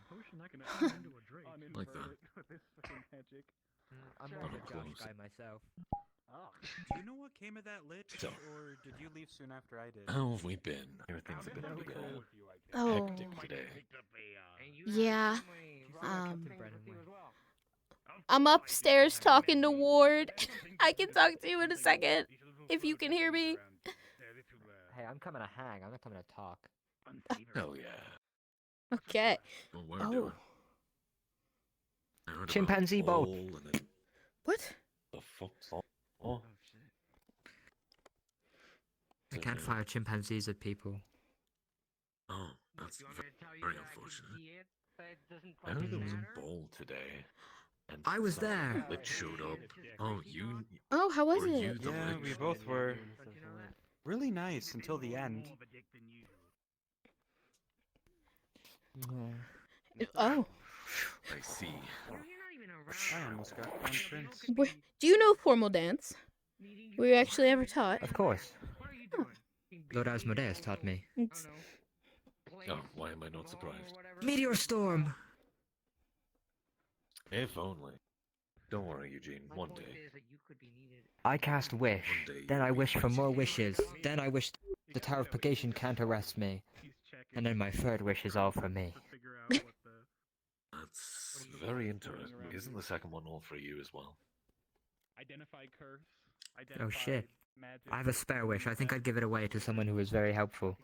potion I can turn into a drink. Like that. With this fucking magic. I'm Sure. more of a Close. Josh guy myself. Oh. Do you know what came of that lich, So. or did you leave soon after I did? How have we been? Everything's been a bit Oh, hectic today. yeah. Captain Brennan went. I'm upstairs talking to Ward. I can talk to you in a second, if you can hear me. Hey, I'm coming to hang. I'm not coming to talk. Hell yeah. Okay. Well, we're Oh. doing. I heard about Chimpanzee boat. Paul and then What? the fuck? Oh, I can't fire chimpanzees at people. oh, that's very unfortunate. I heard there was a ball today. And I was some there. Lich showed up. Oh, you? Oh, how was Were you it? the Yeah, lich? we both were. Really nice until the end. Oh. I see. I almost got crowned prince. Do you know formal dance? Were you actually ever taught? Of course. Lord Asmodeus taught me. It's- Oh, why am I not surprised? Meteor storm! If only. Don't worry, Eugene. One day. I cast wish. One day Then you'll I be wish for prince. more wishes. Then I wish the Tower of Purgation can't arrest me. And then my third wish is all for me. That's very interesting. Isn't the second one all for you as well? Identify curse. Oh shit. Magic. I have a spare wish. I think I'd give it away to someone who is very helpful.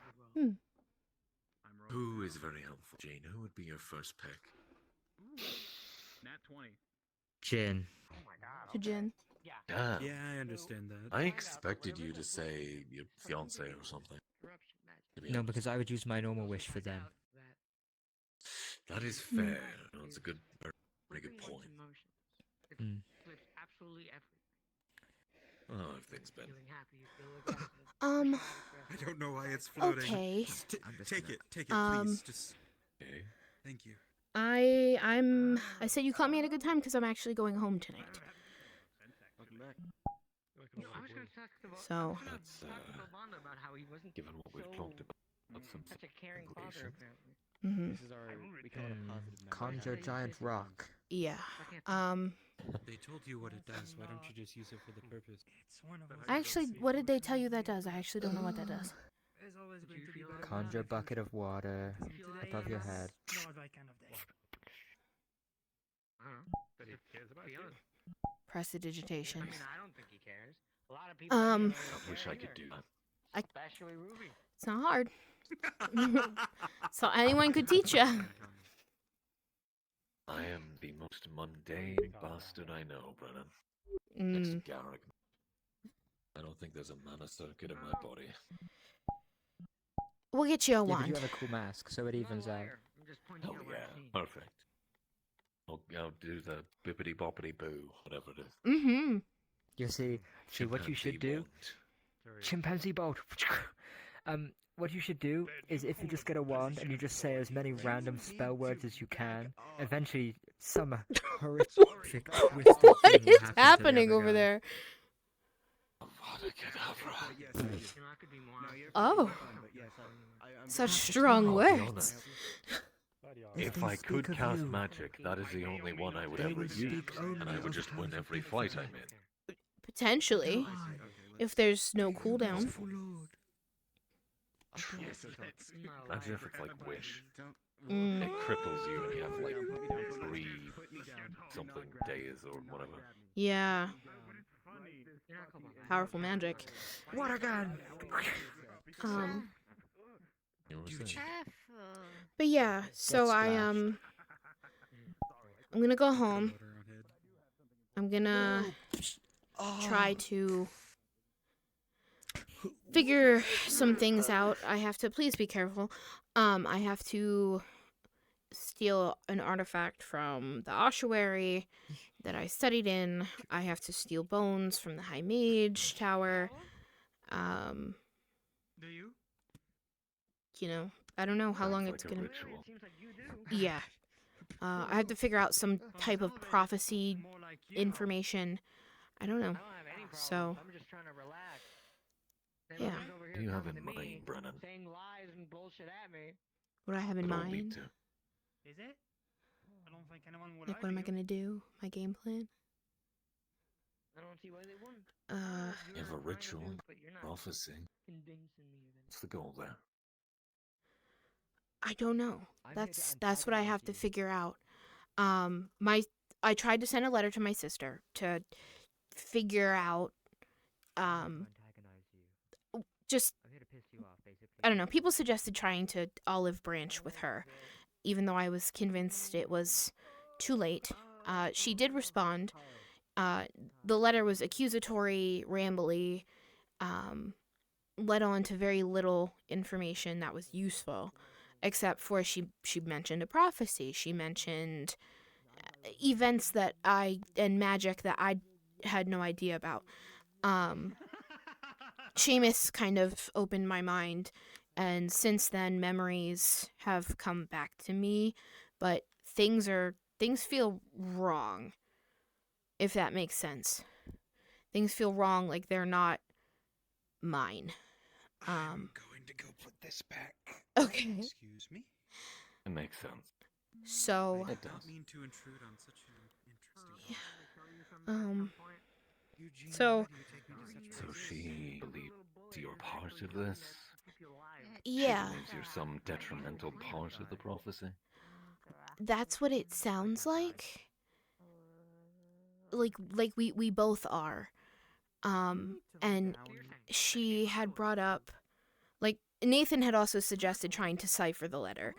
Who is very helpful, Jane? Who would be your first pick? Nat 20. Jin. To Jin. Damn. Yeah, I understand that. I expected you to say your fiance or something. To be No, honest. because I would use my normal wish for them. That is fair. No, it's a good, very good point. Mm. Oh, everything's been. I don't know why it's floating. Okay. Take it, please. Just Okay. thank you. I said you caught me at a good time because I'm actually going home tonight. So, That's, given what we've talked about, that's some conclusion. mhm. Conjure giant rock. Yeah. They told you what it does. Why don't you just use it for the purpose? Actually, what did they tell you that does? I actually don't know what that does. Conjure bucket of water above your head. Prestidigitation. I wish I could do that. It's not hard. So anyone could teach you. I am the most mundane bastard I know, Brennan. It's Garrick. I don't think there's a mana circuit in my body. We'll get you a Yeah, but you wand. have a cool mask, so it evens out. Hell yeah, perfect. I'll do the bippity boppity boo, whatever it is. Mm-hmm. You see, what you should Chimpanzee do? wand. Chimpanzee boat. What you should do is if you just get a wand and you just say as many random spell words as you can, eventually some horrific twisted What thing will is happen to the happening other over guy. there? Avada Kedavra. Oh, such strong I'll be words. honest, If if they I could speak of cast you, magic, that is the only one I would they ever would use, speak and I only would of just win how every beautiful fight you I'm in. Potentially, if there's no cooldown. Imagine if it's like Wish. Mm. It cripples you and you have like 3 something days or whatever. Yeah. Powerful magic. What a gun! You were saying? But yeah, so Get I'm gonna go home. I'm gonna try to figure some things out. I have to, please be careful. I have to steal an artifact from the ossuary that I studied in. I have to steal bones from the High Mage Tower. You know, I don't know how long Sounds it's like a gonna. ritual. Yeah. I have to figure out some type of prophecy information. I don't know. So, yeah. What do you have in mind, Brennan? What do I have in We don't need mind? to. think anyone will Like, what am I gonna do? My game plan? I don't see why they wouldn't. You have a ritual, prophecy. What's the goal there? I don't know. I'm here to That's what I have to antagonize you. figure out. I tried to send a letter to my sister to figure out just I'm here to piss you off, basically. I don't know. People suggested trying to olive branch with her, even though I was convinced it was too late. She did respond. The letter was accusatory, rambly, led on to very little information that was useful, except for she mentioned a prophecy. She mentioned events and magic that I had no idea about. Seamus kind of opened my mind, and since then memories have come back to me, but things feel wrong, if that makes sense. Things feel wrong, like they're not mine. I'm going to go put this back. Okay. Excuse me? It makes sense. So, I It did not does. mean to intrude on such an interesting Eugene, so- why do you take me to such So places? she believes you're part of this? yeah, She believes you're some detrimental part of the prophecy? that's what it sounds like. Like we both are. And she had brought up, like, Nathan had also suggested trying to cipher the letter.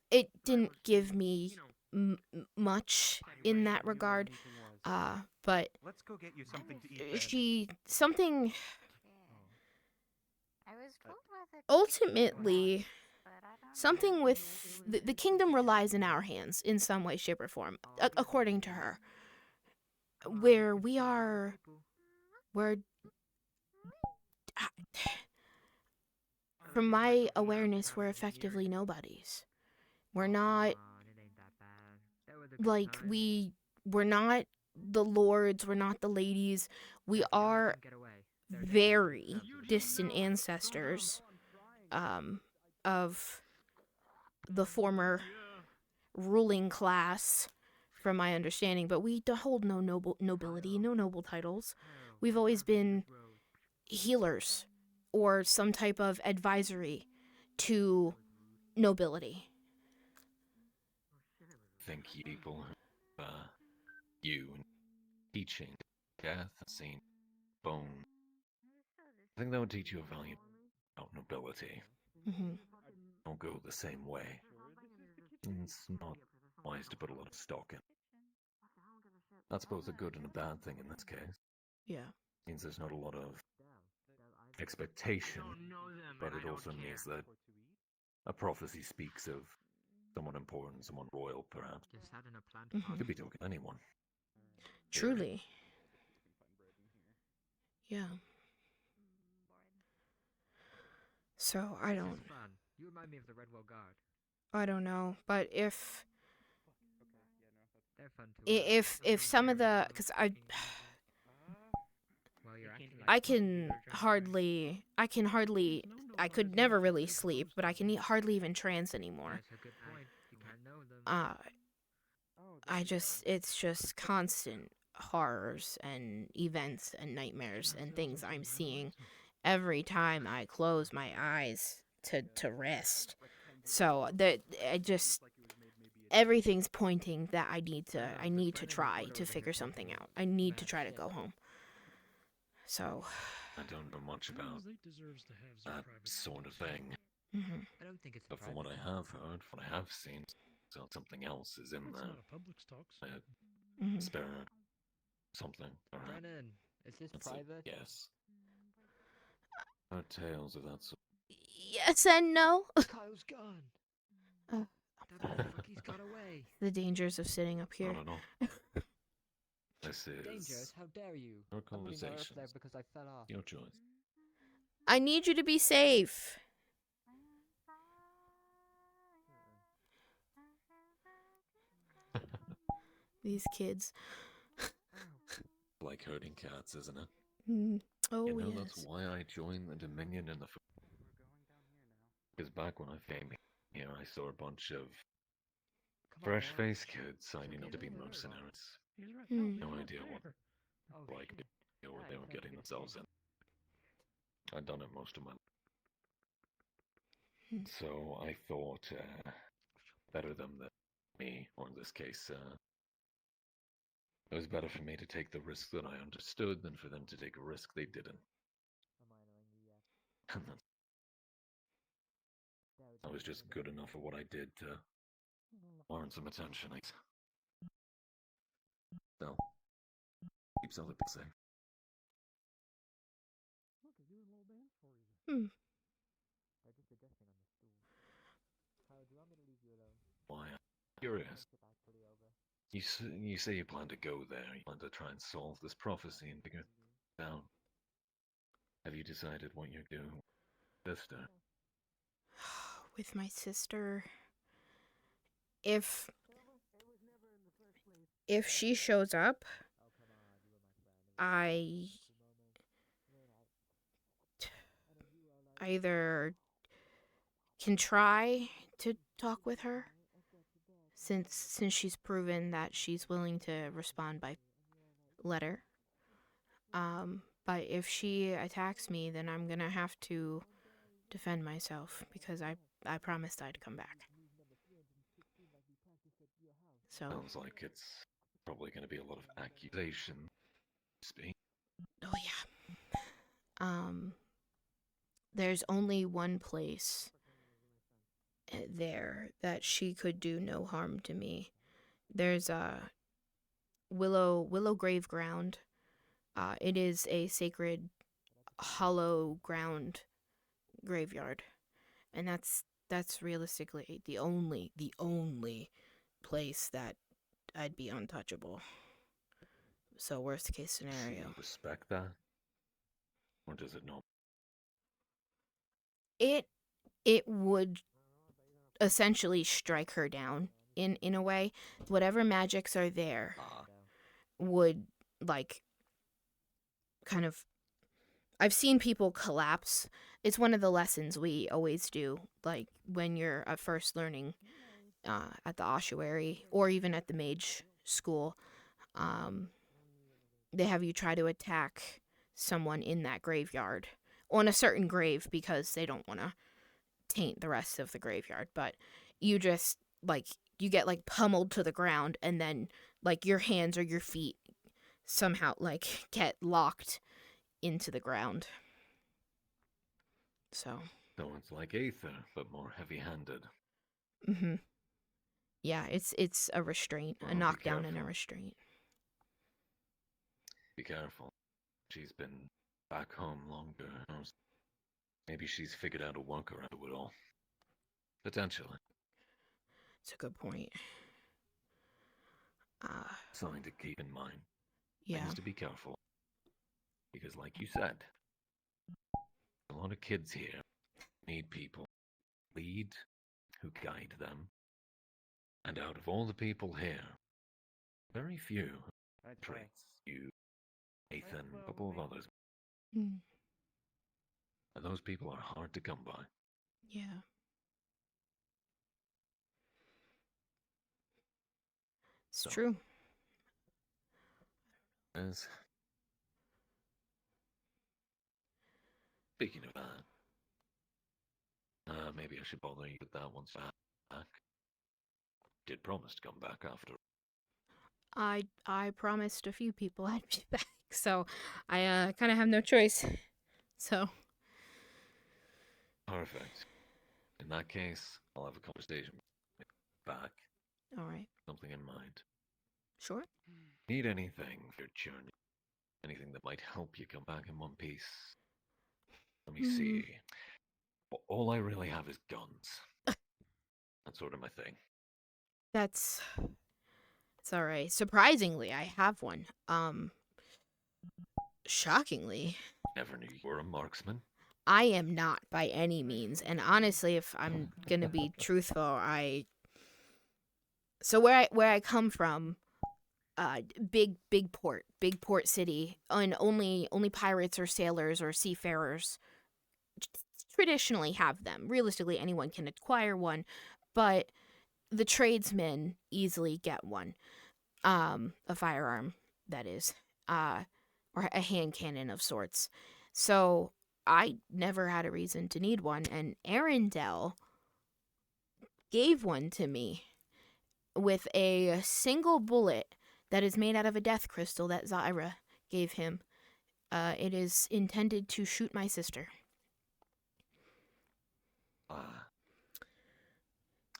It didn't give me much in that regard. But Let's go get you something to eat. something I was told whether ultimately, something with the kingdom relies in our hands in some way, shape, or form, according to her. Where we're from my awareness, we're effectively nobodies. We're not like we're not the lords, we're not the ladies. We are very distant ancestors of the former ruling class, from my understanding, but we hold no nobility, no noble titles. We've always been healers or some type of advisory to nobility. Think people, you and teaching, death, seen, bone. I think that would teach you a value about nobility. Hmm. Don't go the same way. It's not wise to put a lot of stock in. That's both a good and a bad thing in this case. Yeah. Means there's not a lot of expectation, but it also means that a prophecy speaks of someone important, someone royal, perhaps. Mhm. Could be talking to anyone. Truly. Yeah. So I don't You remind me of the Redwell Guard. know, but if They're fun too. if some of the, because Well, you're acting like I could never really sleep, but I can hardly even trance anymore. That's a good point. You can't know them. It's just constant horrors and events and nightmares and things I'm seeing every time I close my eyes to rest. So everything's pointing that I need to try to figure something out. I need to try to go home. So, I don't know much about that sort of thing, mhm. I don't think it's. but from what I have heard, what I have seen, so something else is in there. Mhm. Spirit, something. Perhaps. Brennan, is this That's it, private? yes. Heard tales of that sort. Yes and no. Kyle's gone. Uh, He's got away. The dangers of sitting up I here. don't know. This Dangerous? is How dare you? our I'm putting her up conversations. there because I fell off. Your choice. I need you to be safe. These kids. Like herding cats, isn't it? Mm. Oh, You know, yes. that's why I joined the Dominion in the. Because back when I came here, I saw a bunch of Fresh face kids signing up to be mercenaries. No idea what like or they were getting themselves in. I'd done it most of my life. So I thought better them than me, or in this case, it was better for me to take the risk that I understood than for them to take a risk they didn't. And then I was just good enough for what I did to warrant some attention. So, keeps other people safe. Hmm. Why? I'm curious. You say you plan to go there. You plan to try and solve this prophecy and figure it out. Have you decided what you're doing, sister? With my sister, if she shows up, I either can try to talk with her, since she's proven that she's willing to respond by letter. But if she attacks me, then I'm gonna have to defend myself, because I promised I'd come back. So. Sounds like it's probably going to be a lot of accusation. Oh yeah. There's only one place there that she could do no harm to me. There's a Willow Grave Ground. It is a sacred hollow ground graveyard, and that's realistically the only place that I'd be untouchable. So worst case scenario. Do you respect that, or does it not? It would essentially strike her down in a way. Whatever magics are there would, like, kind of, I've seen people collapse. It's one of the lessons we always do, like when you're at first learning at the ossuary or even at the mage school. They have you try to attack someone in that graveyard on a certain grave because they don't want to taint the rest of the graveyard. But you just, like, you get, like, pummeled to the ground, and then, like, your hands or your feet somehow, like, get locked into the ground. So it's like Aether, but more heavy-handed. Mm-hmm. Yeah, it's a restraint, a knockdown and a restraint. Be careful. She's been back home longer. Maybe she's figured out a workaround to it all. Potentially. It's a good point. Something to keep in mind. Yeah. Things to be careful. Because like you said, a lot of kids here need people who lead, who guide them. And out of all the people here, very few traits. You, Nathan, a couple of others. Mm. And those people are hard to come by. Yeah. It's true. As speaking of that, maybe I should bother you with that once back. Did promise to come back after. I promised a few people I'd be back, so I kind of have no choice. So. Perfect. In that case, I'll have a conversation with you back. All right. Something in mind. Sure. Need anything for your journey? Anything that might help you come back in one piece? Let me see. All I really have is guns. That's sort of my thing. It's all right. Surprisingly, I have one. Shockingly. Never knew you were a marksman. I am not by any means. And honestly, if I'm gonna be truthful, so where I come from, big port city, and only pirates or sailors or seafarers traditionally have them. Realistically, anyone can acquire one, but the tradesmen easily get one. A firearm, that is. Or a hand cannon of sorts. So I never had a reason to need one, and Arendelle gave one to me with a single bullet that is made out of a death crystal that Zyra gave him. It is intended to shoot my sister.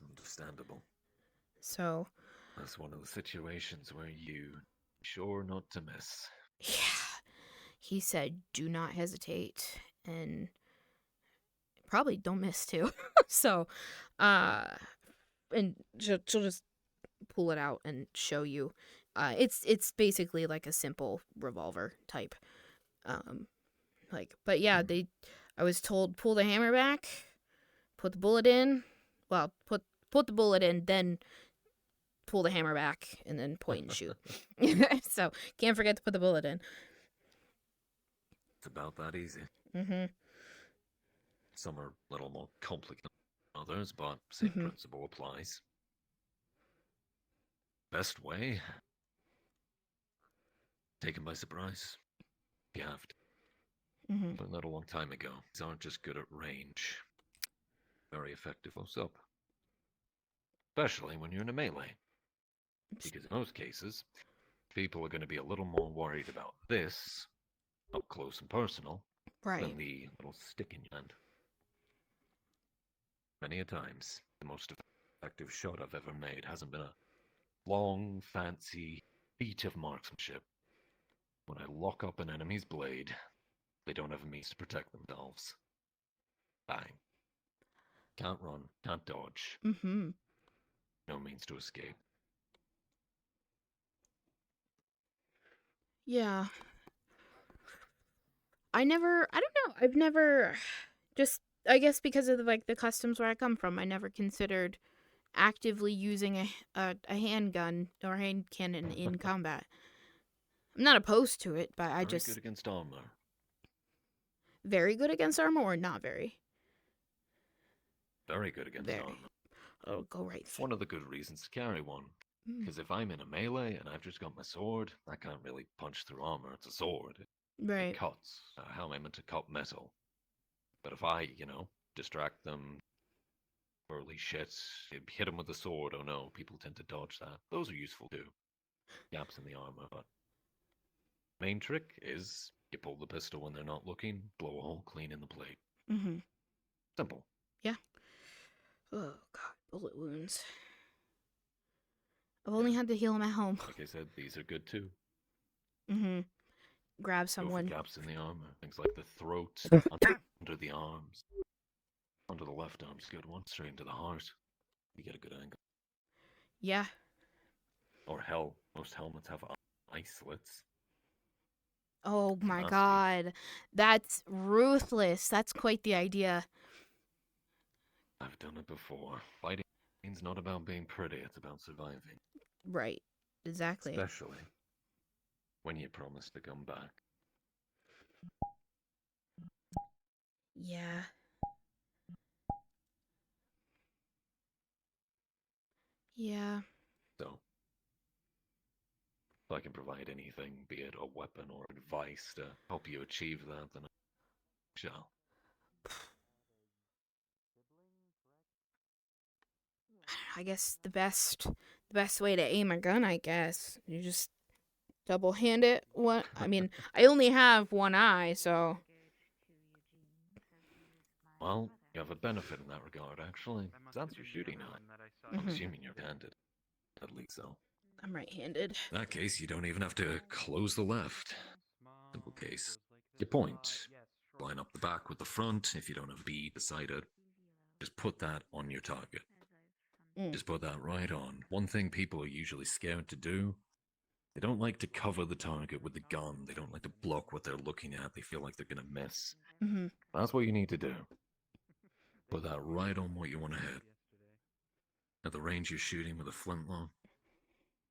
Understandable. So, That's one of the situations where you sure not to miss. yeah, he said, do not hesitate, and probably don't miss too. So, and she'll just pull it out and show you. It's basically like a simple revolver type. But yeah, I was told pull the hammer back, put the bullet in. Well, put the bullet in, then pull the hammer back, and then point and shoot. So can't forget to put the bullet in. It's about that easy. Mm-hmm. Some are a little more complicated than others, but same principle applies. Best way? Take 'em by surprise. You have to. Learned that a long time ago. These aren't just good at range. Very effective close up. Especially when you're in a melee. Because in most cases, people are going to be a little more worried about this, up close and personal, Right. than the little stick in your hand. Many a times, the most effective shot I've ever made hasn't been a long, fancy feat of marksmanship. When I lock up an enemy's blade, they don't have a means to protect themselves. Bang. Can't run, can't dodge. No means to escape. Yeah. I don't know. I've never, just, I guess because of the customs where I come from, I never considered actively using a handgun or hand cannon in combat. I'm not opposed to it, but I Very just... good against armor. Very good against armor or not very? Very good against Very. armor. Oh, go right. One of the good reasons to carry one. Because if I'm in a melee and I've just got my sword, I can't really punch through armor. It's a sword. Right. It cuts. How am I meant to cut metal? But if I, distract them, early shit, hit them with a sword, oh no, people tend to dodge that. Those are useful too. Gaps in the armor, but main trick is you pull the pistol when they're not looking, blow a hole clean in the plate. Simple. Yeah. Oh, God. Bullet wounds. I've only had to heal them at home. Like I said, these are good too. Grab Go someone. for gaps in the armor. Things like the throat, under the arms. Under the left arm's a good one. Straight into the heart. You get a good angle. Yeah. Or hell, most helmets have eye slits. Oh my Nasty. God. That's ruthless. That's quite the idea. I've done it before. Fighting's not about being pretty, it's about surviving. Right. Exactly. Especially when you promise to come back. Yeah. Yeah. So, if I can provide anything, be it a weapon or advice to help you achieve that, then I shall. I guess the best way to aim a gun, I guess. You just double hand it. I mean, I only have one eye, so Well, you have a benefit in that regard, actually. That's your shooting eye. I'm assuming you're handed. At least so. I'm right-handed. In that case, you don't even have to close the left. Simple case. You point. Line up the back with the front. If you don't have B beside it, just put that on your target. Just put that right on. One thing people are usually scared to do, they don't like to cover the target with the gun. They don't like to block what they're looking at. They feel like they're going to miss. That's what you need to do. Put that right on what you want to hit. At the range you're shooting with a flintlock,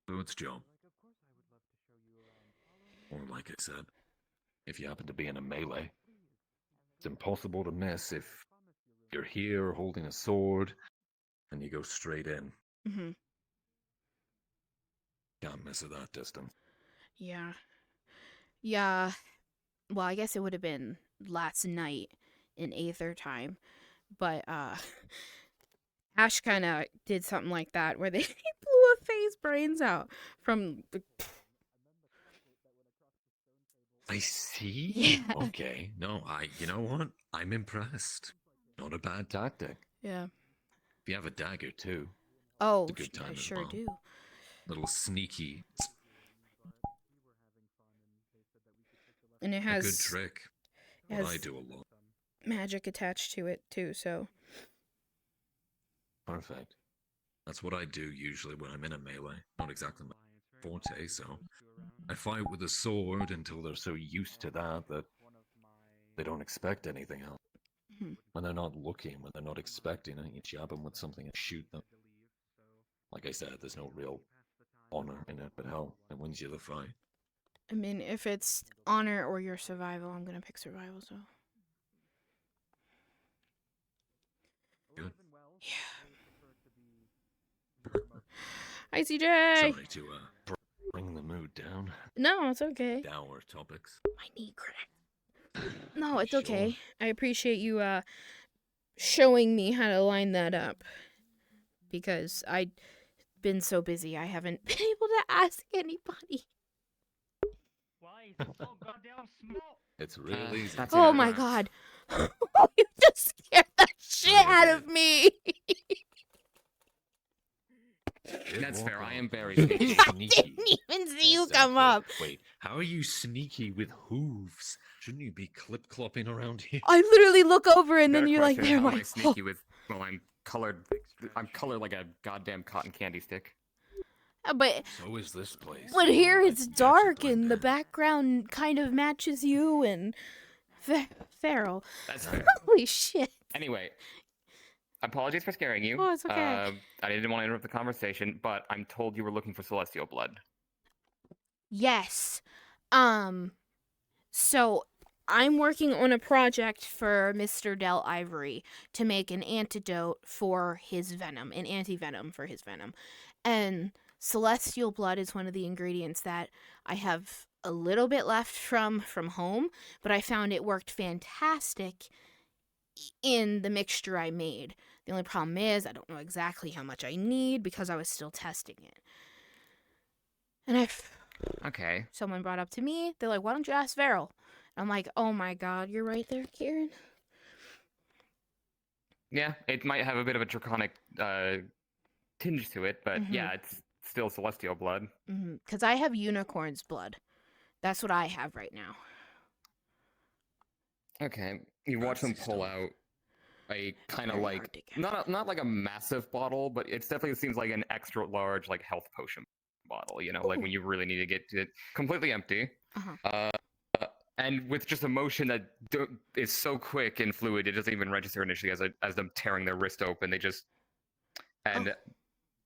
do its job. Or like I said, if you happen to be in a melee, it's impossible to miss if you're here holding a sword and you go straight in. Mm-hmm. Can't mess with that distance. Yeah. Yeah. Well, I guess it would have been last night in Aether time, but Ash kind of did something like that where they blew a Faye's brains out from the. I see. Yeah. Okay. No, you know what? I'm impressed. Not a bad tactic. Yeah. If you have a dagger too, Oh, it's a good time I as sure well. do. Little sneaky. And it A has good trick. it What I has do a lot. magic attached to it too, so. Perfect. That's what I do usually when I'm in a melee. Not exactly my forte, so I fight with a sword until they're so used to that they don't expect anything else. Hmm. When they're not looking, when they're not expecting it, you jab them with something and shoot them. Like I said, there's no real honor in it, but hell, it wins you the fight. I mean, if it's honor or your survival, I'm gonna pick survival, so. Good. Hi, CJ! Sorry to bring the mood down. No, it's okay. Dour topics. My knee cracked. No, it's Sure. okay. I appreciate you showing me how to line that up. Because I've been so busy, I haven't been able to ask anybody. Why is it so goddamn small? It's real easy. that's Oh enough. my god. You just scared the shit out of me. That's fair. I am very You're sneaky. I sneaky. didn't even see you Exactly. come up. Wait, how are you sneaky with hooves? Shouldn't you be clip-clopping around here? I literally look over and Got then a you're like, question. there, How am my. I sneaky with? Well, I'm colored like a goddamn cotton candy stick. But So is this place. here Oh, it's I dark blend and the in. background kind of matches you and Farrell. That's fair. Holy shit. Anyway, apologies for scaring you. Oh, it's okay. I didn't want to interrupt the conversation, but I'm told you were looking for celestial blood. Yes. So I'm working on a project for Mr. Del Ivory to make an antidote for his venom, an anti-venom for his venom. And celestial blood is one of the ingredients that I have a little bit left from home, but I found it worked fantastic in the mixture I made. The only problem is I don't know exactly how much I need because I was still testing it. And Okay. someone brought up to me, they're like, why don't you ask Varel? And I'm like, oh my god, you're right there, Kieran. Yeah, it might have a bit of a draconic tinge to it, but yeah, it's still celestial blood. Because I have unicorn's blood. That's what I have right now. Okay, you watch them pull out a kind of Very like hard to get. not like a massive bottle, but it definitely seems like an extra large like health potion bottle. You know, like when Ooh. you really need to get it completely empty. Uh-huh. And with just a motion that is so quick and fluid, it doesn't even register initially as them tearing their wrist open. They just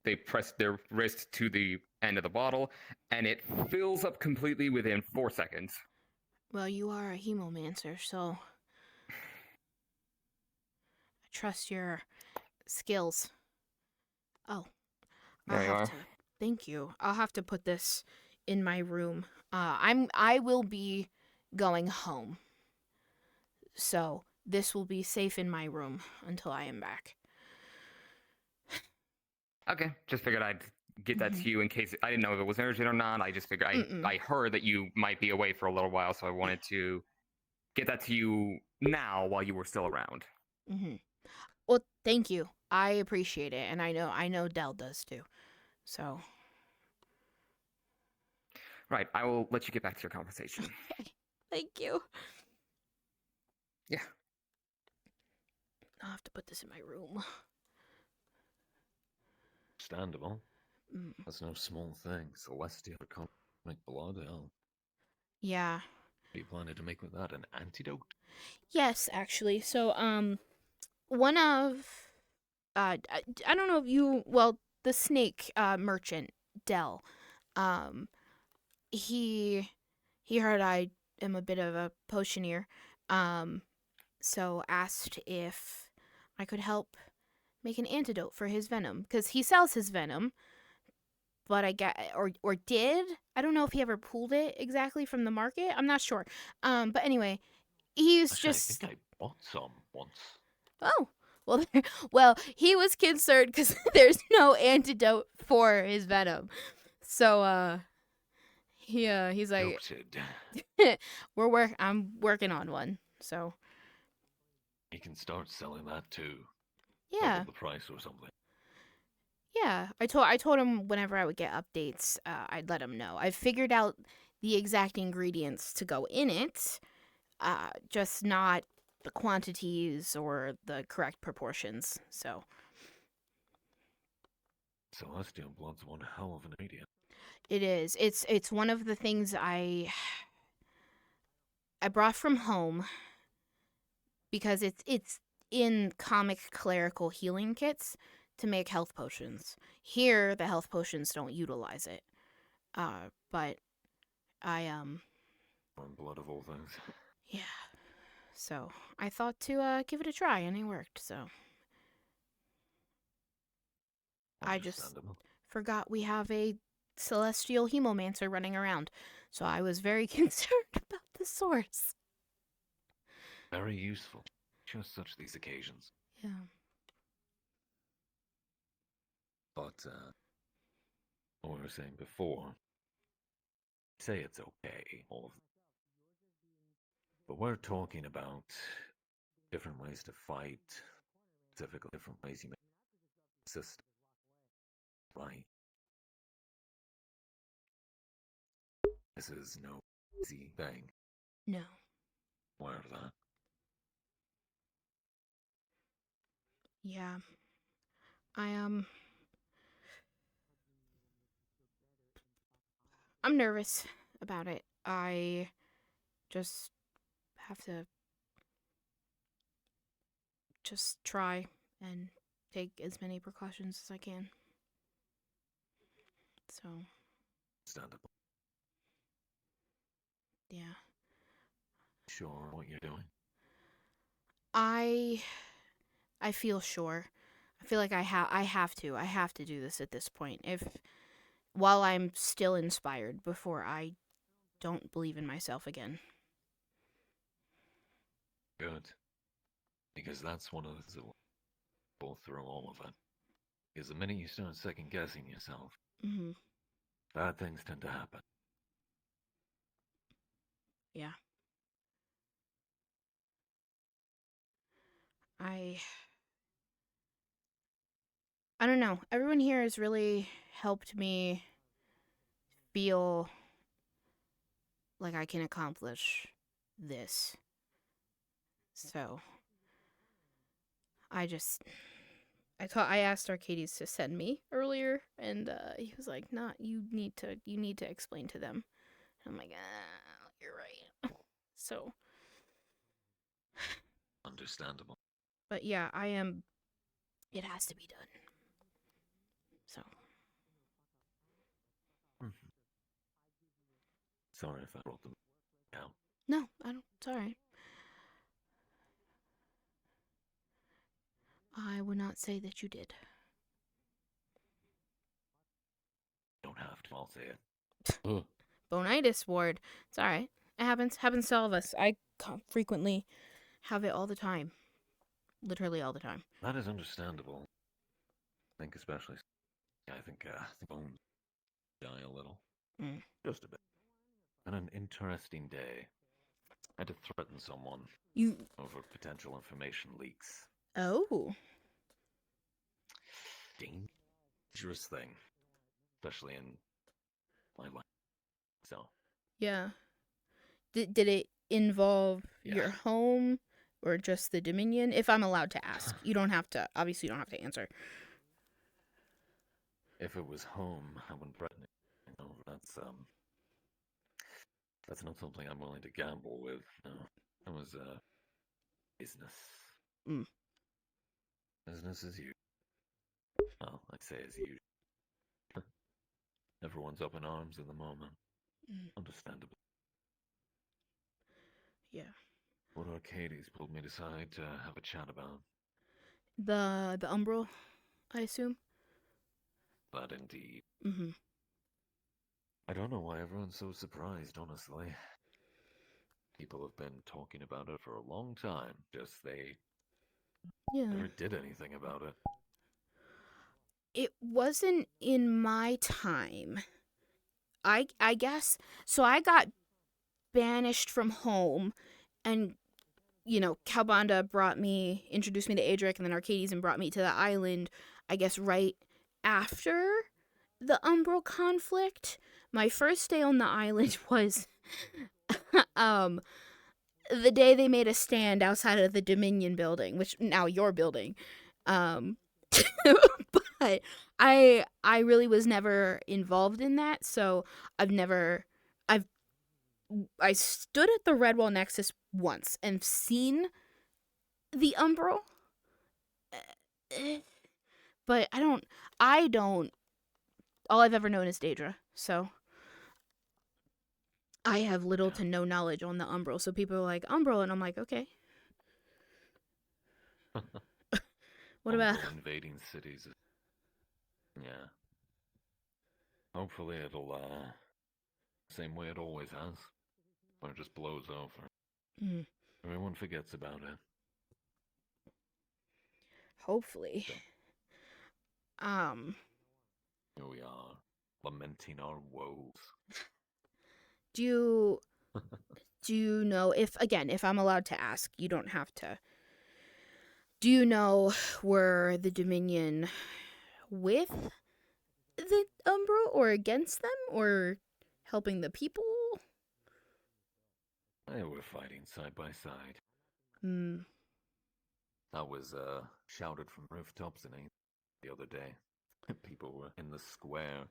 they press their wrist to the end of the bottle, and it fills up completely within 4 seconds. Well, you are a hemomancer, so I trust your skills. Oh, There you are. Thank you. I'll have to put this in my room. I will be going home, so this will be safe in my room until I am back. Okay, just figured I'd get that to you in case I didn't know if it was urgent or not. I just figured I heard that you might be away for a little while, so I wanted to get that to you now while you were still around. Well, thank you. I appreciate it, and I know Del does too. So. Right, I will let you get back to your conversation. Okay. Thank you. Yeah. I'll have to put this in my room. Understandable. That's no small thing. Celestial draconic blood, hell. Yeah. What are you planning to make with that? An antidote? Yes, actually. So, one of, I don't know if you, well, the snake merchant Del, he heard I am a bit of a potioneer, so asked if I could help make an antidote for his venom because he sells his venom. But I get or did. I don't know if he ever pulled it exactly from the market. I'm not sure. But anyway, he's Actually, just I think I bought some once. oh well. Well, he was concerned because there's no antidote for his venom. So he's like, Noted. I'm working on one. So You can start selling that too. yeah. Double the price or something. Yeah, I told him whenever I would get updates, I'd let him know. I figured out the exact ingredients to go in it, just not the quantities or the correct proportions. So Celestial blood's one hell of an ingredient. it is. It's one of the things I brought from home because it's in comic clerical healing kits to make health potions. Here, the health potions don't utilize it. But I One blood of all things. yeah. So I thought to give it a try, and it worked. So I just Understandable. forgot we have a celestial hemomancer running around, so I was very concerned about the source. Very useful. Just such these occasions. Yeah. But, what we were saying before, say it's okay, all of but we're talking about different ways to fight, specifically different ways you make the system, right? This is no easy thing. No. Aware of that. Yeah. I I'm nervous about it. I just have to just try and take as many precautions as I can. So, Understandable. yeah. Sure what you're doing. I feel sure. I feel like I have to do this at this point. If while I'm still inspired before I don't believe in myself again. Good. Because that's one of the things that will go through all of it. Because the minute you start second guessing yourself, Mhm. bad things tend to happen. Yeah. I don't know. Everyone here has really helped me feel like I can accomplish this. So, I asked Arcades to send me earlier, and he was like, "Nah, you need to explain to them." I'm like, "You're right." So, Understandable. but yeah, I am. It has to be done. So, Mhm. Sorry if I brought them down. no, I don't. It's all right. I would not say that you did. Don't have to, I'll say it. Ugh. Bonitis ward. It's all right. It happens to all of us. I frequently have it all the time. Literally all the time. That is understandable. I think especially, I think the bones die a little. Mm. Just a bit. And an interesting day. I had to threaten someone You. over potential information leaks. Oh. Dangerous thing. Especially in my life. So, Yeah. Did it involve Yeah. your home or just the Dominion? If I'm allowed to ask. You don't have to. Obviously, you don't have to answer. if it was home, I wouldn't threaten it. You know, that's not something I'm willing to gamble with. No. It was business. Mm. Business as usual. Well, I say as usual. Everyone's up in arms at the moment. Mm. Understandable. Yeah. What Arcades pulled me aside to have a chat about. The umbral, I assume. But indeed. Mm-hmm. I don't know why everyone's so surprised, honestly. People have been talking about it for a long time, just they Yeah. never did anything about it. It wasn't in my time. I guess so. I got banished from home, and Calbanda introduced me to Adric, and then Arcades and brought me to the island. I guess right after the Umbral conflict. My first day on the island was the day they made a stand outside of the Dominion building, which now your building. But I really was never involved in that, so I stood at the Redwall Nexus once and seen the Umbral. But I don't all I've ever known is Daedra, so I have little to no knowledge on the Umbral. So people are like, Umbral, and I'm like, okay. What about Umbral invading cities? Yeah. Hopefully it'll, same way it always has. When it just blows over. Mm. Everyone forgets about it. Hopefully. So, here we are, lamenting our woes. Do you know if I'm allowed to ask, you don't have to. Do you know were the Dominion with the Umbral or against them or helping the people? They were fighting side by side. Hmm. That was shouted from rooftops in Aether the other day. People were in the square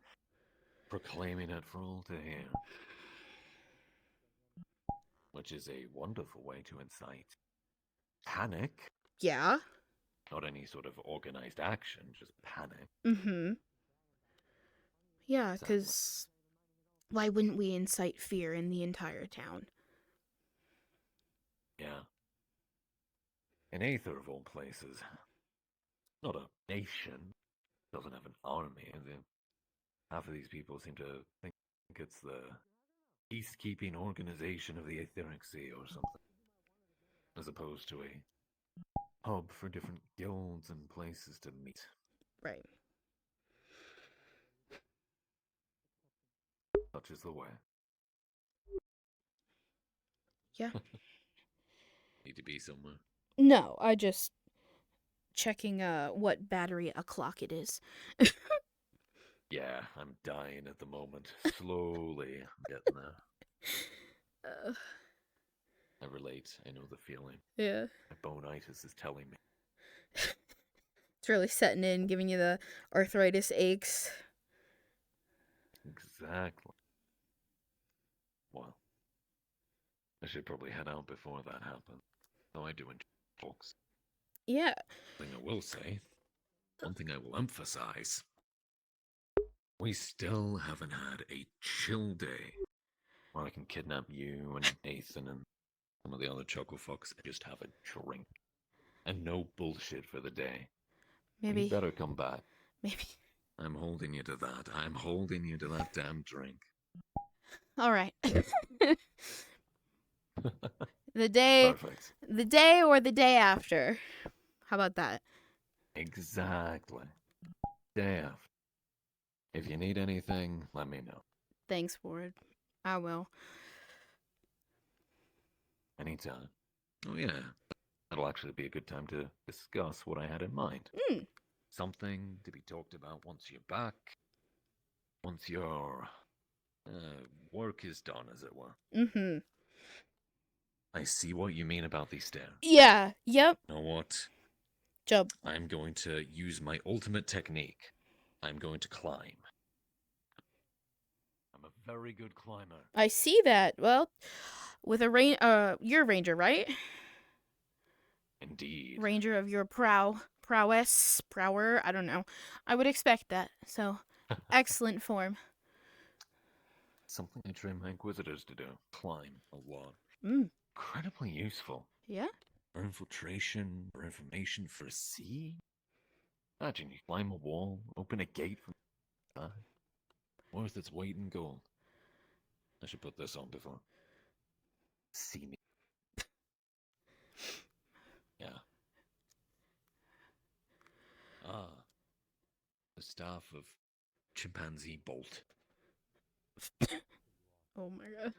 proclaiming it for all to hear. Which is a wonderful way to incite panic. Yeah. Not any sort of organized action, just panic. Mm-hmm. Yeah, because why wouldn't we incite fear in the entire town? Yeah. In Aether, of all places. Not a nation. Doesn't have an army. Half of these people seem to think it's the peacekeeping organization of the Aetheric Sea or something. As opposed to a hub for different guilds and places to meet. Right. Such is the way. Yeah. Need to be somewhere. No, I just checking what battery o'clock it is. Yeah, I'm dying at the moment. Slowly getting there. I relate. I know the feeling. Yeah. My bonitis is telling me. It's really setting in, giving you the arthritis aches. Exactly. Well, I should probably head out before that happens. Though I do enjoy talks. Yeah. One thing I will say, one thing I will emphasize, we still haven't had a chill day where I can kidnap you and Nathan and some of the other Choco Fox and just have a drink. And no bullshit for the day. Maybe. You better come back. Maybe. I'm holding you to that. I'm holding you to that damn drink. All right. The day. Perfect. The day or the day after. How about that? Exactly. Day after. If you need anything, let me know. Thanks, Ward. I will. Anytime. Oh yeah. That'll actually be a good time to discuss what I had in mind. Something to be talked about once you're back. Once your work is done, as it were. Mm-hmm. I see what you mean about these stairs. Yeah. Yep. You know what? Jump. I'm going to use my ultimate technique. I'm going to climb. I'm a very good climber. I see that. Well, with a you're a ranger, right? Indeed. Ranger of your prowess, prower. I don't know. I would expect that. So, excellent form. Something I train my inquisitors to do. Climb a lot. Mm. Incredibly useful. Yeah. Or infiltration, or information for a sea? Imagine you climb a wall, open a gate from the side. Worth its weight in gold. I should put this on before. See me. Yeah. Ah. The staff of Chimpanzee Bolt. Oh my god.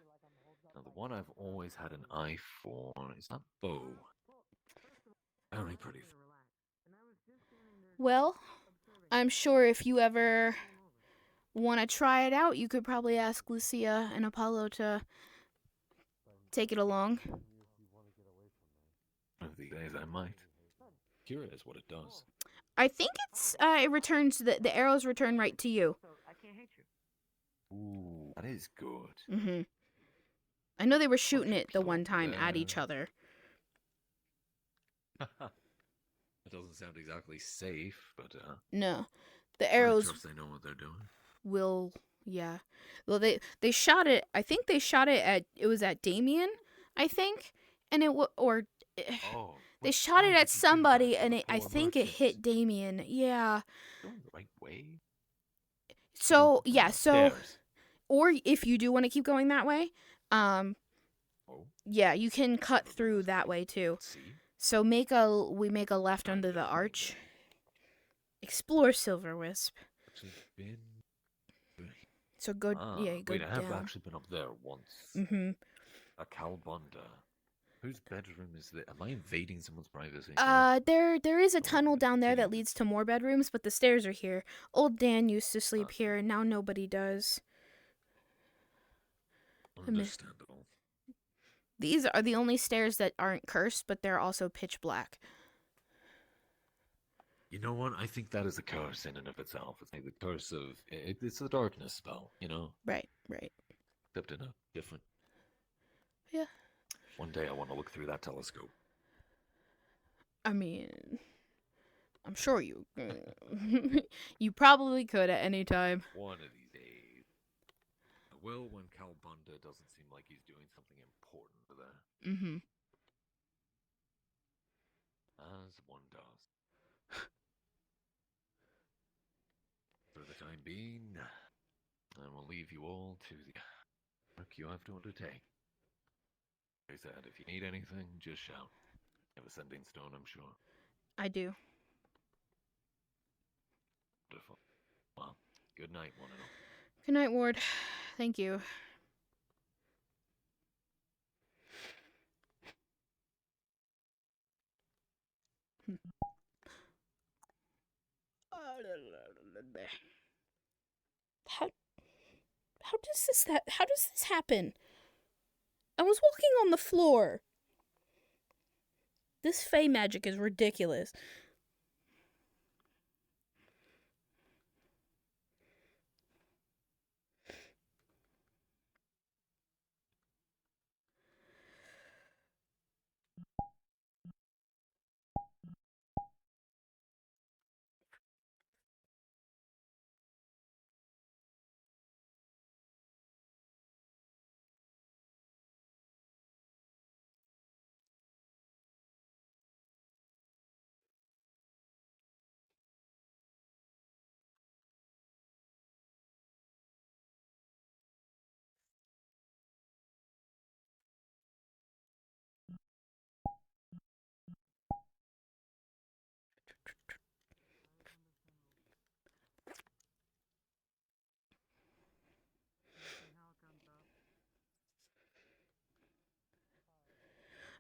Now, the one I've always had an eye for is that bow. Very pretty. Well, I'm sure if you ever want to try it out, you could probably ask Lucia and Apollo to take it along. One of these days I might. Curious what it does. I think it returns the arrows return right to you. So I can't hit you. Ooh, that is good. Mhm. I know they were shooting Okay, it the one so, time at each other. It doesn't sound exactly safe, but No. The I arrows trust they know what they're doing. will, yeah. Well, they shot it. I think they shot it at Damien, I think, and Oh, they what shot it time at did you do somebody, that? and The I four think it hit merchants? Damien. Yeah. Going the right way. So Going yeah. So upstairs. or if you do want to keep going that way, Oh, yeah, you can cut through that way too. let's see. So make a left under the arch. Explore Silver Wisp. Actually been. So go Ah, yeah, go wait, I have down. actually been up there once. Mhm. A Calbunda. Whose bedroom is this? Am I invading someone's privacy? There is a Oh, tunnel but down there that continue. leads to more bedrooms, but the stairs are here. Old Dan used to sleep Ah. here, and now nobody does. Understandable. These are the only stairs that aren't cursed, but they're also pitch black. You know what? I think that is a curse in and of itself. It's like the curse of it's a darkness spell, you know, Right. except in a different. Yeah. One day I want to look through that telescope. I mean, I'm sure you you probably could at any time. One of these days. I will when Calbunda doesn't seem like he's doing something important there. Mhm. As one does. For the time being, I will leave you all to the work you have to undertake. Like I said, if you need anything, just shout. You have a sending stone, I'm sure. I do. Wonderful. Well, good night, one and all. Good night, Ward. Thank you. How does this happen? I was walking on the floor. This Fey magic is ridiculous.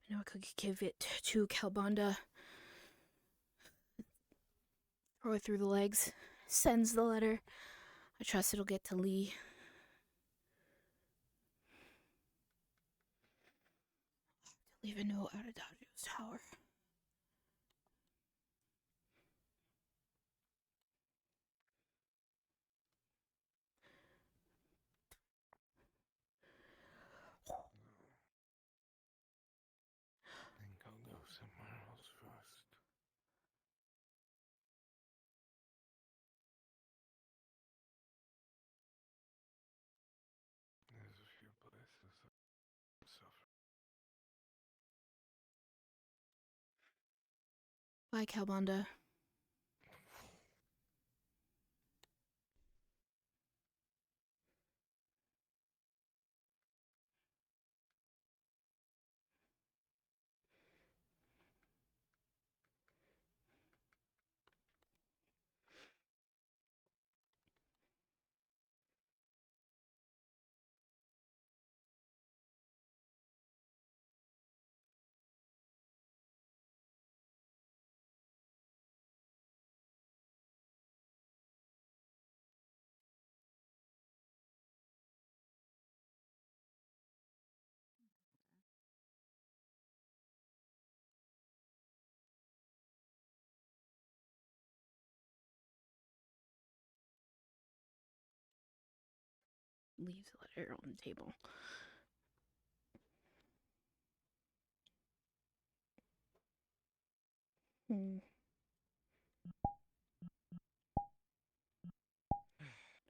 I know I could give it to Calbanda. Throw it through the legs. Sends the letter. I trust it'll get to Lee. Leave a note out of Dodger's tower. I think I'll go somewhere else first. There's a few places that suffer. Bye, Calbonda. Leaves a letter on the table.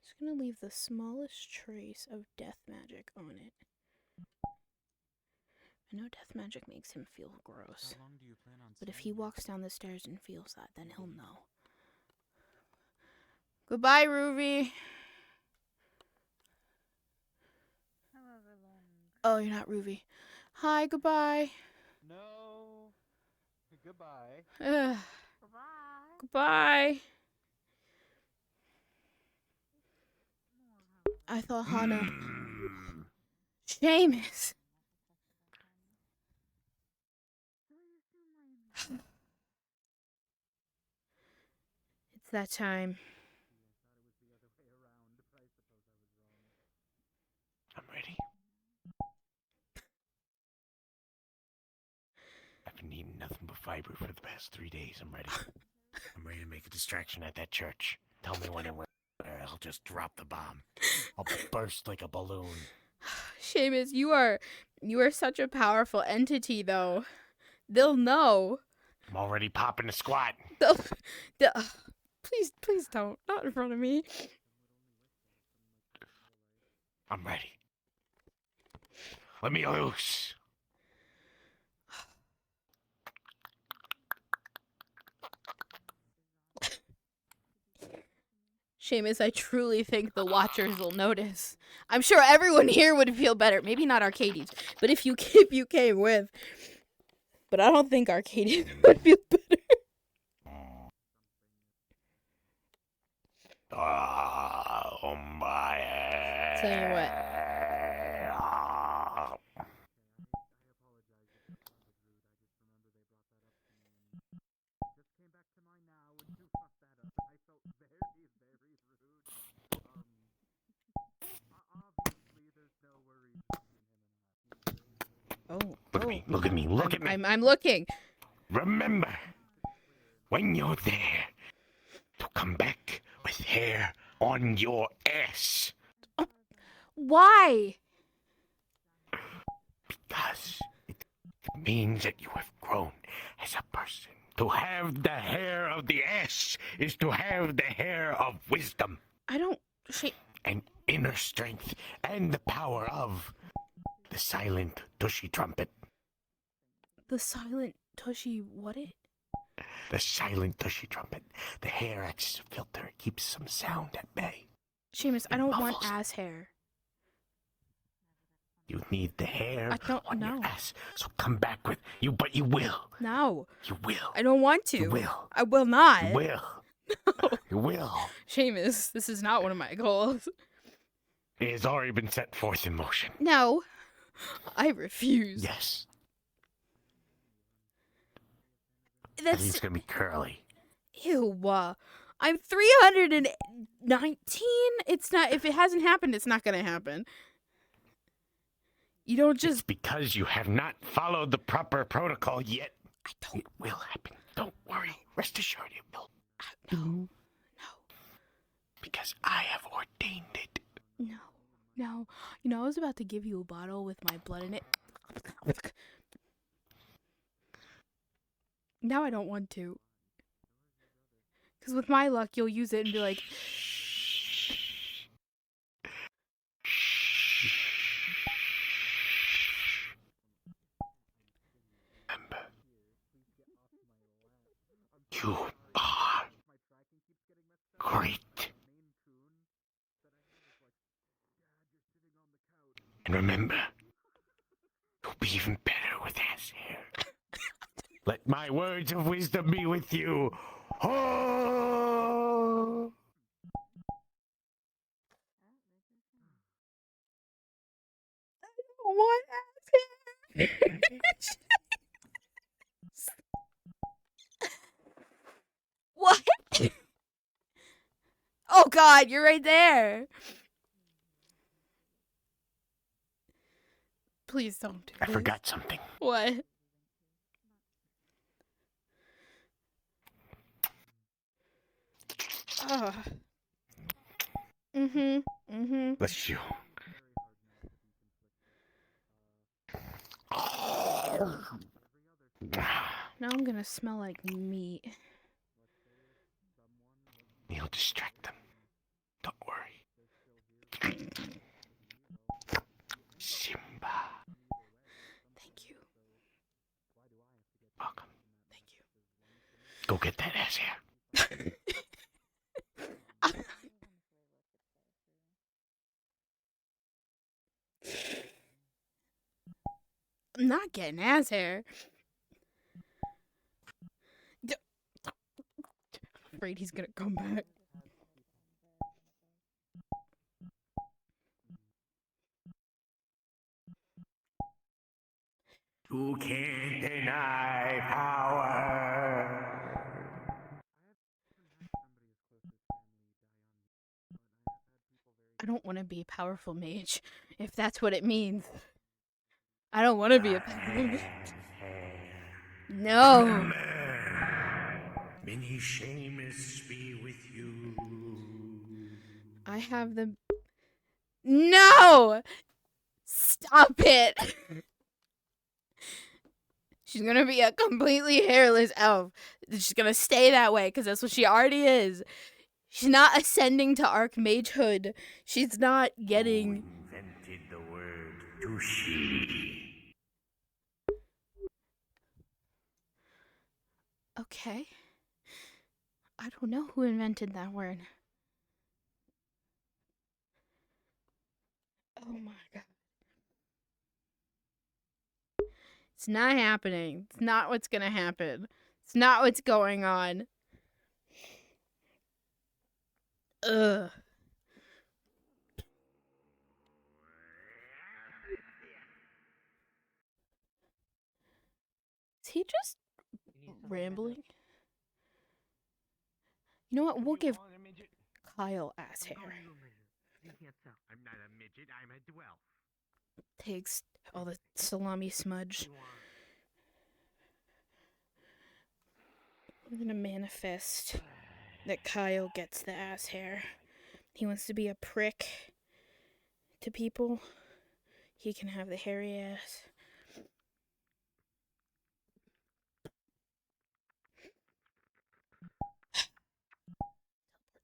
Just gonna leave the smallest trace of death magic on it. I know death magic makes him feel gross. How long do you plan on But if staying he here? walks down the stairs and feels that, then he'll know. Goodbye, Ruby. However long. Oh, you're not Ruby. Hi, goodbye. No. Goodbye. Ugh, Bye-bye. goodbye. I thought Hana. Seamus. It's that time. I'm ready. I've been eating nothing but fiber for the past 3 days. I'm ready. I'm ready to make a distraction at that church. Tell me when and where. I'll just drop the bomb. I'll burst like a balloon. Seamus, you are such a powerful entity, though. They'll know. I'm already popping the squat. They'll, please don't. Not in front of me. I'm ready. Let me loose. Seamus, I truly think the Watchers will notice. I'm sure everyone here would feel better. Maybe not Arcades, but if you came with. But I don't think Arcades would feel better. Oh my. Tell you what. Oh. Look at me, look at me, look at me. I'm looking. Remember, when you're there, to come back with hair on your ass. Why? Because it means that you have grown as a person. To have the hair of the ass is to have the hair of wisdom I don't. and inner strength and the power of the silent tushy trumpet. The silent tushy. What it? The silent tushy trumpet. The hair acts as a filter. It keeps some sound at bay. Seamus, I don't want Muffles. ass hair. You need the hair I don't on know. your ass. So come back with you, but you will. No. You will. I don't want to. You will. I will not. You will. You will. Seamus, this is not one of my goals. It has already been set forth in motion. No. I refuse. Yes. I think That's it's gonna be curly. ew. I'm 319. It's not. If it hasn't happened, it's not gonna happen. You don't It's just. because you have not followed the proper protocol yet. I don't. It will happen. Don't worry. Rest assured it will. No. No. Because I have ordained it. No. No. You know, I was about to give you a bottle with my blood in it. Now I don't want to. Because with my luck, you'll use it and be like, Remember, And remember, you'll be even better with ass hair. Let my words of wisdom be with you. Oh! What? What? Oh God, you're right there. Please don't do I this. forgot something. What? Ugh. Bless you. Now I'm gonna smell like meat. You'll distract them. Don't worry. Simba. Thank you. Welcome. Thank you. Go get that ass hair. I'm not getting ass hair. Afraid he's gonna come back. You can't deny power. I don't want to be a powerful mage, if that's what it means. I don't want to be a powerful mage. No. Many Seamus be with you. I have the... No! Stop it! She's gonna be a completely hairless elf. She's gonna stay that way, because that's what she already is. She's not ascending to Archmagehood. She's not getting... Who invented the word Tushi? Okay. I don't know who invented that word. Oh my God. It's not happening. It's not what's gonna happen. It's not what's going on. Ugh. Is he just rambling? You know what? We'll give Kyle ass hair. You can't tell. I'm not a midget, I'm a dwell. Takes all the salami smudge. I'm gonna manifest that Kyle gets the ass hair. He wants to be a prick to people. He can have the hairy ass.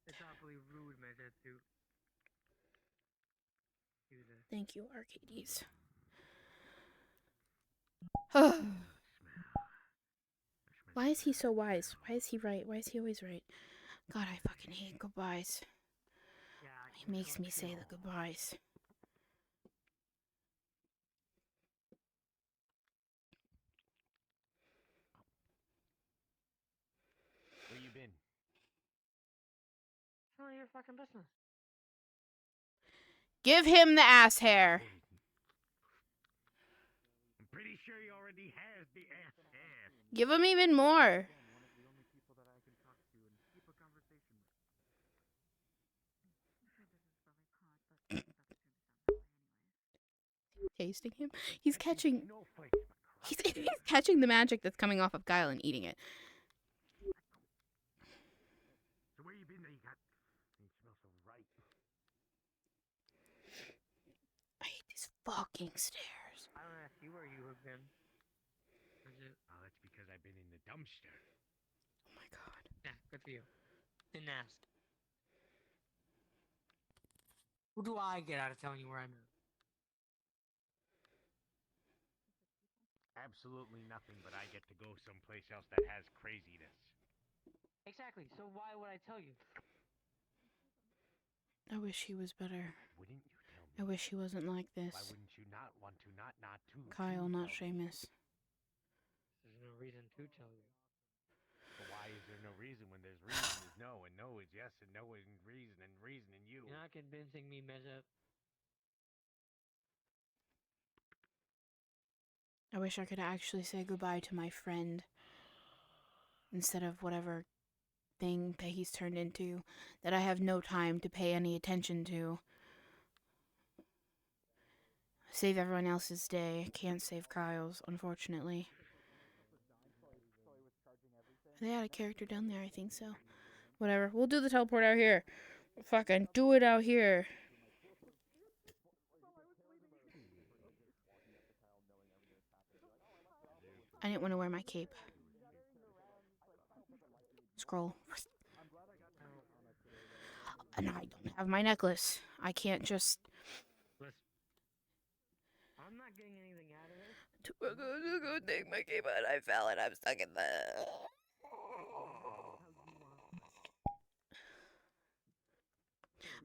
It's awfully rude, Mazetsu. Thank you, Arcades. Why is he so wise? Why is he right? Why is he always right? God, I fucking hate goodbyes. He makes me say the goodbyes. Where you been? It's none of your fucking business. Give him the ass hair. I'm pretty sure he already has the ass hair. Give him even more. Tasting him? He's catching... He's catching the magic that's coming off of Guile and eating it. So where you been that you got... You smell so ripe. I hate these fucking stairs. I don't ask you where you have been. Oh, that's because I've been in the dumpster. Oh my God. Yeah, good for you. Didn't ask. What do I get out of telling you where I'm at? Absolutely nothing, but I get to go someplace else that has craziness. Exactly, so why would I tell you? I wish he was better. Wouldn't you tell I wish he wasn't like Why this. wouldn't you not want to not to? Kyle, to not tell me? Seamus. There's no reason to tell you. But why is there no reason when there's reason is no and no is yes and no is reason and you? You're not convincing me, Meza. I wish I could actually say goodbye to my friend instead of whatever thing that he's turned into that I have no time to pay any attention to. Save everyone else's day. Can't save Kyle's, unfortunately. They had a character down there, I think so. Whatever. We'll do the teleport out here. Fucking do it out here. I didn't want to wear my cape. Scroll. And I don't have my necklace. I can't just... Listen. I'm not getting anything out of it. Go take my cape out. I fell and I'm stuck in the...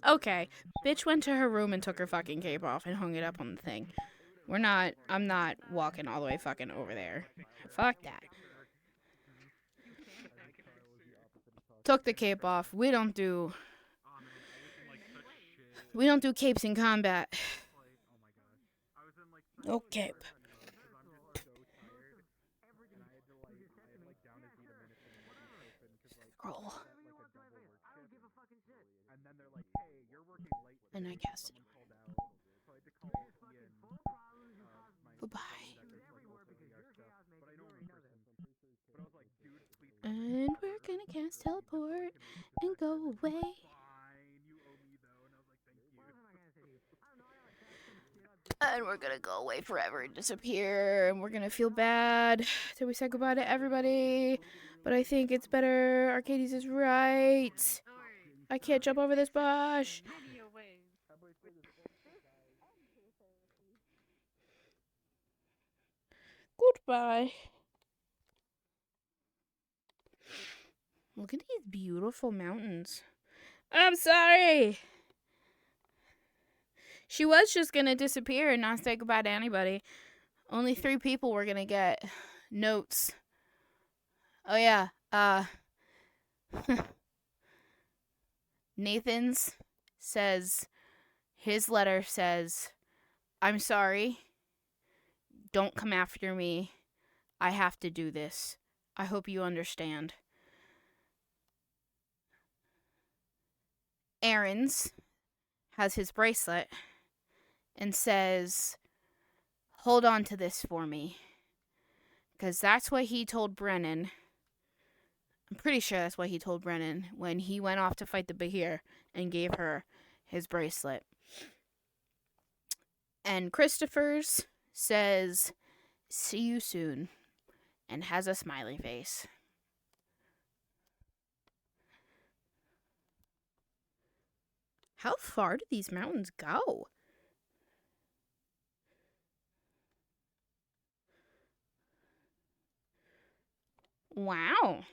Okay. Bitch went to her room and took her fucking cape off and hung it up on the thing. I'm not walking all the way fucking over there. Fuck that. Took the cape off. We don't do capes in combat. No cape. Scroll. And I cast it. Goodbye. And we're gonna cast teleport and go away. And we're gonna go away forever and disappear. And we're gonna feel bad till we say goodbye to everybody. But I think it's better. Arcades is right. I can't jump over this bush. Goodbye. Look at these beautiful mountains. I'm sorry. She was just gonna disappear and not say goodbye to anybody. Only 3 people were gonna get notes. Oh yeah, Nathan's says, his letter says, I'm sorry. Don't come after me. I have to do this. I hope you understand. Aaron's has his bracelet and says, hold on to this for me. Because that's what he told Brennan. I'm pretty sure that's what he told Brennan when he went off to fight the Bahir and gave her his bracelet. And Christopher's says, see you soon, and has a smiley face. How far do these mountains go? Wow.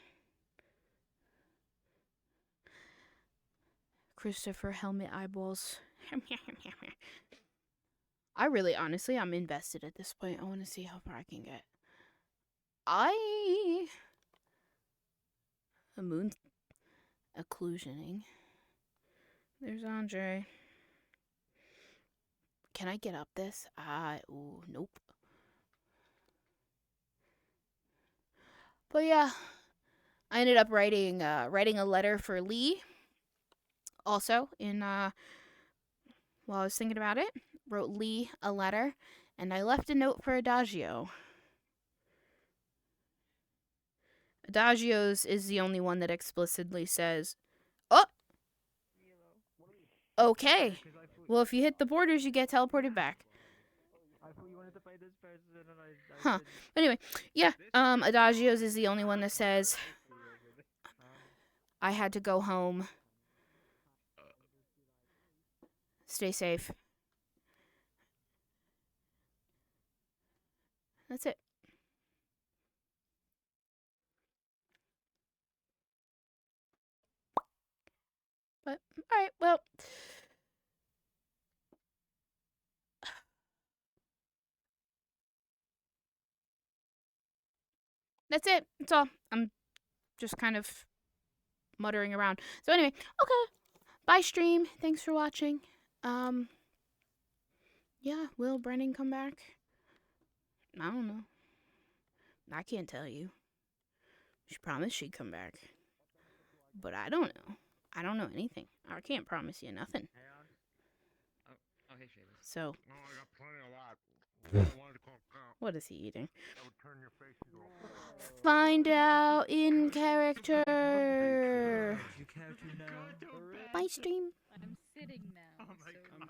Christopher helmet eyeballs. I really, honestly, I'm invested at this point. I want to see how far I can get. The moon's occlusioning. There's Andre. Can I get up this? Ooh, nope. But yeah, I ended up writing a letter for Lee. Also, while I was thinking about it, wrote Lee a letter, and I left a note for Adagio. Adagio's is the only one that explicitly says, oh! Okay. Well, if you hit the borders, you get teleported back. Huh. Anyway, yeah, Adagio's is the only one that says, I had to go home. Stay safe. That's it. But, alright, well, That's it. That's all. I'm just kind of muttering around. So anyway, okay. Bye, stream. Thanks for watching. Yeah, will Brennan come back? I don't know. I can't tell you. She promised she'd come back. But I don't know. I don't know anything. I can't promise you nothing. Oh, hey, Seamus. So, Oh, I got plenty of that. what is he eating? Find out in character. Bye, stream. I'm sitting now. Oh my so God. now